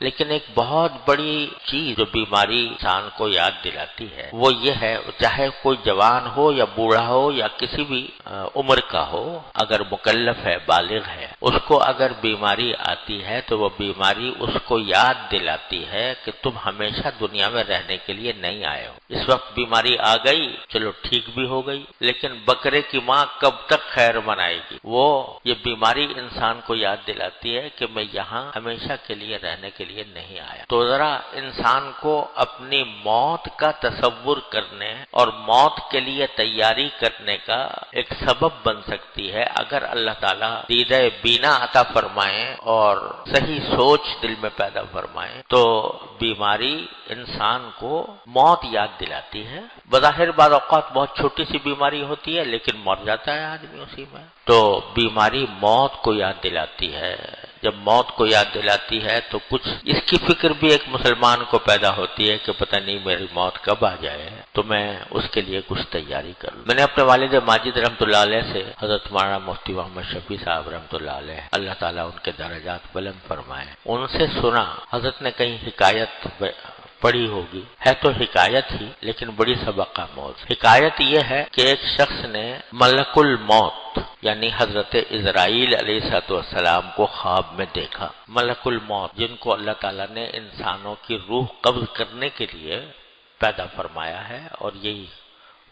لیکن ایک بہت بڑی چیز جو بیماری انسان کو یاد دلاتی ہے وہ یہ ہے، چاہے کوئی جوان ہو یا بوڑھا ہو یا کسی بھی عمر کا ہو، اگر مکلف ہے، بالغ ہے، اس کو اگر بیماری آتی ہے تو وہ بیماری اس کو یاد دلاتی ہے کہ تم ہمیشہ دنیا میں رہنے کے لیے نہیں آئے ہو۔ اس وقت بیماری آ گئی، چلو ٹھیک بھی ہو گئی، لیکن بکرے کی ماں کب تک خیر منائے گی؟ وہ یہ بیماری انسان کو یاد دلاتی ہے کہ میں یہاں ہمیشہ کے لیے رہنے کے لیے نہیں آیا۔ تو ذرا انسان کو اپنی موت کا تصور کرنے اور موت کے لیے تیاری کرنے کا ایک سبب بن سکتی ہے اگر اللہ تعالیٰ دیدہ بینا عطا فرمائیں اور صحیح سوچ دل میں پیدا فرمائیں تو بیماری انسان کو موت یاد دلاتی ہے۔ بظاہر بعض اوقات بہت چھوٹی سی بیماری ہوتی ہے لیکن مر جاتا ہے آدمی اسی میں۔ تو بیماری موت کو یاد دلاتی ہے۔ جب موت کو یاد دلاتی ہے تو کچھ اس کی فکر بھی ایک مسلمان کو پیدا ہوتی ہے کہ پتہ نہیں میری موت کب آ جائے تو میں اس کے لیے کچھ تیاری کروں۔ میں نے اپنے والد ماجد رحمۃ اللہ علیہ سے حضرت مولانا مفتی محمد شفیع صاحب رحمۃ اللہ علیہ، اللہ تعالیٰ ان کے درجات بلند فرمائے، ان سے سنا، حضرت نے کہیں حکایت پڑھی ہوگی، ہے تو حکایت ہی لیکن بڑی سبق آموز۔ حکایت یہ ہے کہ ایک شخص نے ملک الموت یعنی حضرت عزرائیل علیہ السلام کو خواب میں دیکھا۔ ملک الموت جن کو اللہ تعالیٰ نے انسانوں کی روح قبض کرنے کے لیے پیدا فرمایا ہے اور یہی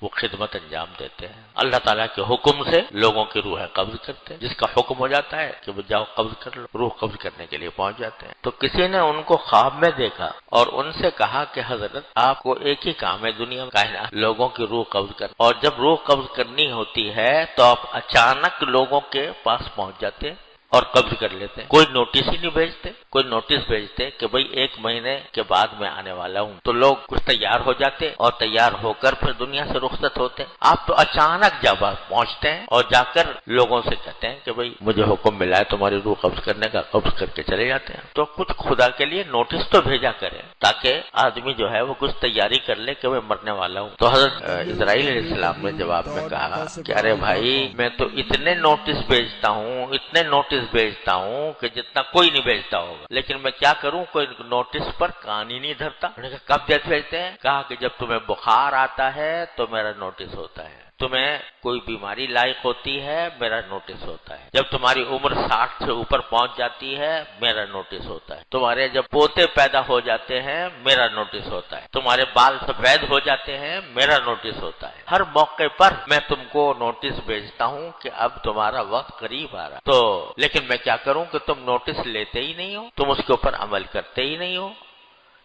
وہ خدمت انجام دیتے ہیں، اللہ تعالیٰ کے حکم سے لوگوں کی روحیں قبض کرتے ہیں، جس کا حکم ہو جاتا ہے کہ وہ جاؤ قبض کر لو، روح قبض کرنے کے لیے پہنچ جاتے ہیں۔ تو کسی نے ان کو خواب میں دیکھا اور ان سے کہا کہ حضرت آپ کو ایک ہی کام ہے دنیا میں کائنات لوگوں کی روح قبض کر، اور جب روح قبض کرنی ہوتی ہے تو آپ اچانک لوگوں کے پاس پہنچ جاتے ہیں اور قبض کر لیتے ہیں، کوئی نوٹس ہی نہیں بھیجتے، کوئی نوٹس بھیجتے کہ بھئی 1 مہینے کے بعد میں آنے والا ہوں، تو لوگ کچھ تیار ہو جاتے اور تیار ہو کر پھر دنیا سے رخصت ہوتے ہیں۔ آپ تو اچانک جب پہنچتے ہیں اور جا کر لوگوں سے کہتے ہیں کہ بھئی مجھے حکم ملا ہے تمہاری روح قبض کرنے کا، قبض کر کے چلے جاتے ہیں۔ تو کچھ خدا کے لیے نوٹس تو بھیجا کریں تاکہ آدمی جو ہے وہ کچھ تیاری کر لے کہ میں مرنے والا ہوں۔ تو حضرت اسرائیل علیہ السلام نے جواب میں کہا کہ ارے بھائی میں تو اتنے نوٹس بھیجتا ہوں، اتنے نوٹس بھیجتا ہوں کہ جتنا کوئی نہیں بھیجتا ہوگا، لیکن میں کیا کروں، کوئی نوٹس پر کان ہی نہیں دھرتا۔ انہوں نے کہا کب بھیجتے ہیں؟ کہا کہ جب تمہیں بخار آتا ہے تو میرا نوٹس ہوتا ہے، تمہیں کوئی بیماری لاحق ہوتی ہے میرا نوٹس ہوتا ہے، جب تمہاری عمر 60 سے اوپر پہنچ جاتی ہے میرا نوٹس ہوتا ہے، تمہارے جب پوتے پیدا ہو جاتے ہیں میرا نوٹس ہوتا ہے، تمہارے بال سفید ہو جاتے ہیں میرا نوٹس ہوتا ہے، ہر موقع پر میں تم کو نوٹس بھیجتا ہوں کہ اب تمہارا وقت قریب آ رہا تو، لیکن میں کیا کروں کہ تم نوٹس لیتے ہی نہیں ہو، تم اس کے اوپر عمل کرتے ہی نہیں ہو،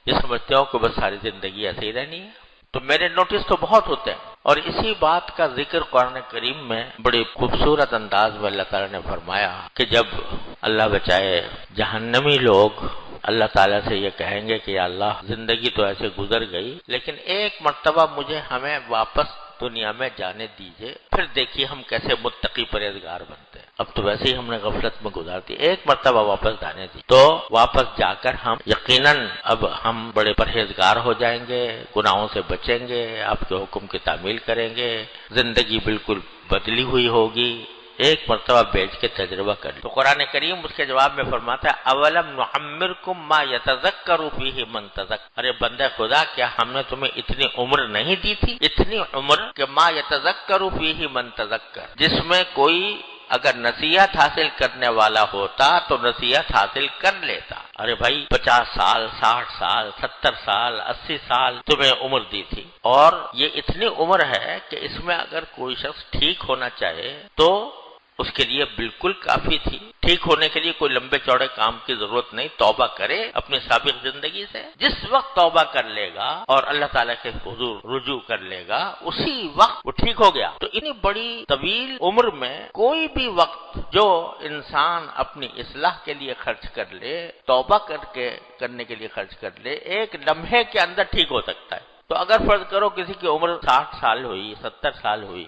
یہ سمجھتے ہو کہ بس ساری زندگی ایسے ہی رہنی ہے۔ تو میرے نوٹس تو بہت ہوتے ہیں، اور اسی بات کا ذکر قرآن کریم میں بڑی خوبصورت انداز میں اللہ تعالیٰ نے فرمایا کہ جب اللہ بچائے جہنمی لوگ اللہ تعالیٰ سے یہ کہیں گے کہ یا اللہ زندگی تو ایسے گزر گئی لیکن ایک مرتبہ ہمیں واپس دنیا میں جانے دیجئے، پھر دیکھیے ہم کیسے متقی پرہیزگار بنتے ہیں، اب تو ویسے ہی ہم نے غفلت میں گزار دی، ایک مرتبہ واپس جانے دی تو واپس جا کر ہم یقیناً اب ہم بڑے پرہیزگار ہو جائیں گے، گناہوں سے بچیں گے، آپ کے حکم کی تعمیل کریں گے، زندگی بالکل بدلی ہوئی ہوگی، ایک مرتبہ بیچ کے تجربہ کر لیں۔ تو قرآن کریم اس کے جواب میں فرماتا ہے اولم نعمرکم ما یتذکر فیہ من تذکر، ارے بندہ خدا کیا ہم نے تمہیں اتنی عمر نہیں دی تھی، اتنی عمر کہ ما یتذکر فیہ من تذکر، جس میں کوئی اگر نصیحت حاصل کرنے والا ہوتا تو نصیحت حاصل کر لیتا۔ ارے بھائی 50 سال، 60 سال، 70 سال، 80 سال تمہیں عمر دی تھی، اور یہ اتنی عمر ہے کہ اس میں اگر کوئی شخص ٹھیک ہونا چاہے تو اس کے لیے بالکل کافی تھی، ٹھیک ہونے کے لیے کوئی لمبے چوڑے کام کی ضرورت نہیں، توبہ کرے اپنی سابق زندگی سے، جس وقت توبہ کر لے گا اور اللہ تعالیٰ کے حضور رجوع کر لے گا اسی وقت وہ ٹھیک ہو گیا۔ تو اتنی بڑی طویل عمر میں کوئی بھی وقت جو انسان اپنی اصلاح کے لیے خرچ کر لے، توبہ کرنے کے لیے خرچ کر لے، ایک لمحے کے اندر ٹھیک ہو سکتا ہے۔ تو اگر فرض کرو کسی کی عمر 60 سال ہوئی، 70 سال ہوئی،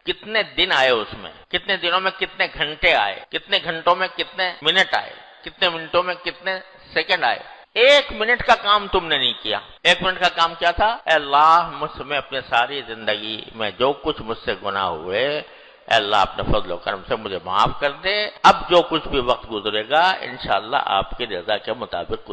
کتنے دن آئے اس میں، کتنے دنوں میں کتنے گھنٹے آئے، کتنے گھنٹوں میں کتنے منٹ آئے، کتنے منٹوں میں کتنے سیکنڈ آئے، 1 منٹ کا کام تم نے نہیں کیا۔ 1 منٹ کا کام کیا تھا؟ اے اللہ مجھ میں اپنے ساری زندگی میں جو کچھ مجھ سے گناہ ہوئے، اے اللہ اپنے فضل و کرم سے مجھے معاف کر دے، اب جو کچھ بھی وقت گزرے گا انشاءاللہ آپ کی رضا کے مطابق گزرے